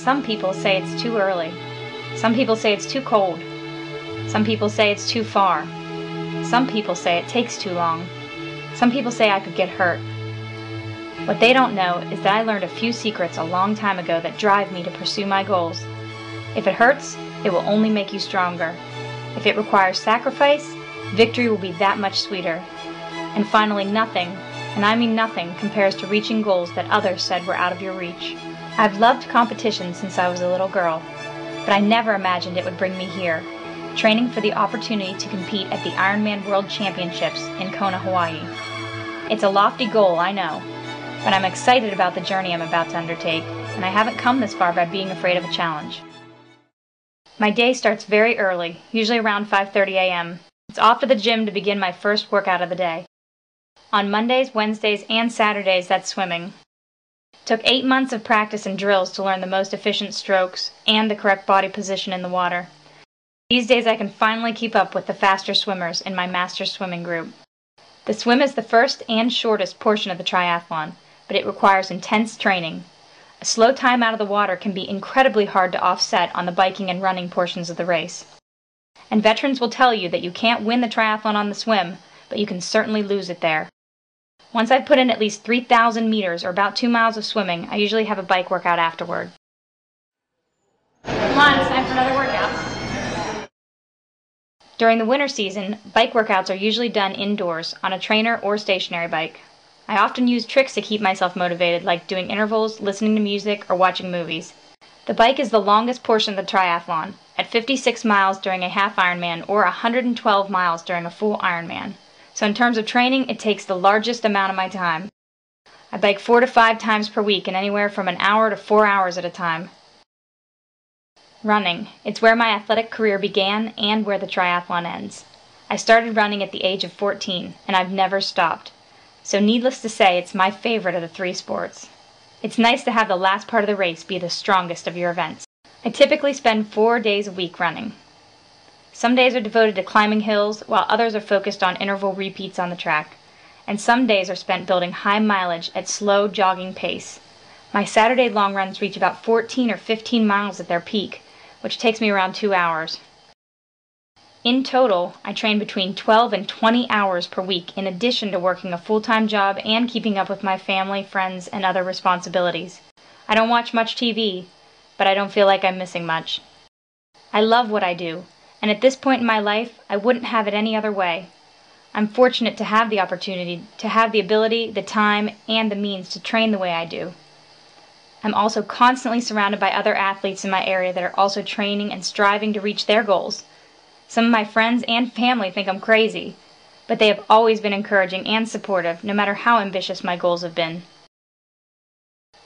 Some people say it's too early. Some people say it's too cold. Some people say it's too far. Some people say it takes too long. Some people say I could get hurt. What they don't know is that I learned a few secrets a long time ago that drive me to pursue my goals. If it hurts, it will only make you stronger. If it requires sacrifice, victory will be that much sweeter. And finally, nothing, and I mean nothing, compares to reaching goals that others said were out of your reach. I've loved competition since I was a little girl, but I never imagined it would bring me here, training for the opportunity to compete at the Ironman World Championships in Kona, Hawaii. It's a lofty goal, I know, but I'm excited about the journey I'm about to undertake, and I haven't come this far by being afraid of a challenge. My day starts very early, usually around 5:30 a.m. It's off to the gym to begin my first workout of the day. On Mondays, Wednesdays, and Saturdays, that's swimming. It took 8 months of practice and drills to learn the most efficient strokes and the correct body position in the water. These days I can finally keep up with the faster swimmers in my master swimming group. The swim is the first and shortest portion of the triathlon, but it requires intense training. A slow time out of the water can be incredibly hard to offset on the biking and running portions of the race. And veterans will tell you that you can't win the triathlon on the swim, but you can certainly lose it there. Once I've put in at least 3,000 meters or about 2 miles of swimming, I usually have a bike workout afterward. Come on, it's time for another workout. During the winter season, bike workouts are usually done indoors on a trainer or stationary bike. I often use tricks to keep myself motivated, like doing intervals, listening to music, or watching movies. The bike is the longest portion of the triathlon, at 56 miles during a half Ironman or 112 miles during a full Ironman. So in terms of training, it takes the largest amount of my time. I bike 4 to 5 times per week and anywhere from an hour to 4 hours at a time. Running. It's where my athletic career began and where the triathlon ends. I started running at the age of 14, and I've never stopped. So needless to say, it's my favorite of the 3 sports. It's nice to have the last part of the race be the strongest of your events. I typically spend 4 days a week running. Some days are devoted to climbing hills, while others are focused on interval repeats on the track. And some days are spent building high mileage at slow jogging pace. My Saturday long runs reach about 14 or 15 miles at their peak, which takes me around 2 hours. In total, I train between 12 and 20 hours per week in addition to working a full-time job and keeping up with my family, friends, and other responsibilities. I don't watch much TV, but I don't feel like I'm missing much. I love what I do, and at this point in my life, I wouldn't have it any other way. I'm fortunate to have the opportunity, to have the ability, the time, and the means to train the way I do. I'm also constantly surrounded by other athletes in my area that are also training and striving to reach their goals. Some of my friends and family think I'm crazy, but they have always been encouraging and supportive, no matter how ambitious my goals have been.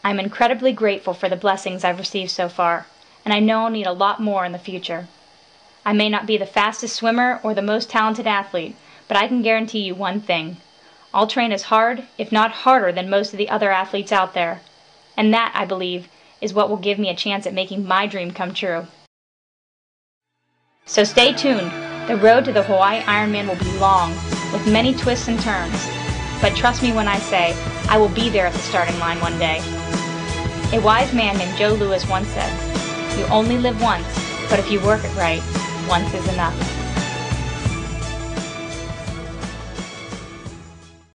I'm incredibly grateful for the blessings I've received so far, and I know I'll need a lot more in the future. I may not be the fastest swimmer or the most talented athlete, but I can guarantee you one thing. I'll train as hard, if not harder, than most of the other athletes out there. And that, I believe, is what will give me a chance at making my dream come true. So stay tuned. The road to the Hawaii Ironman will be long, with many twists and turns. But trust me when I say, I will be there at the starting line one day. A wise man named Joe Louis once said, "You only live once, but if you work it right, once is enough."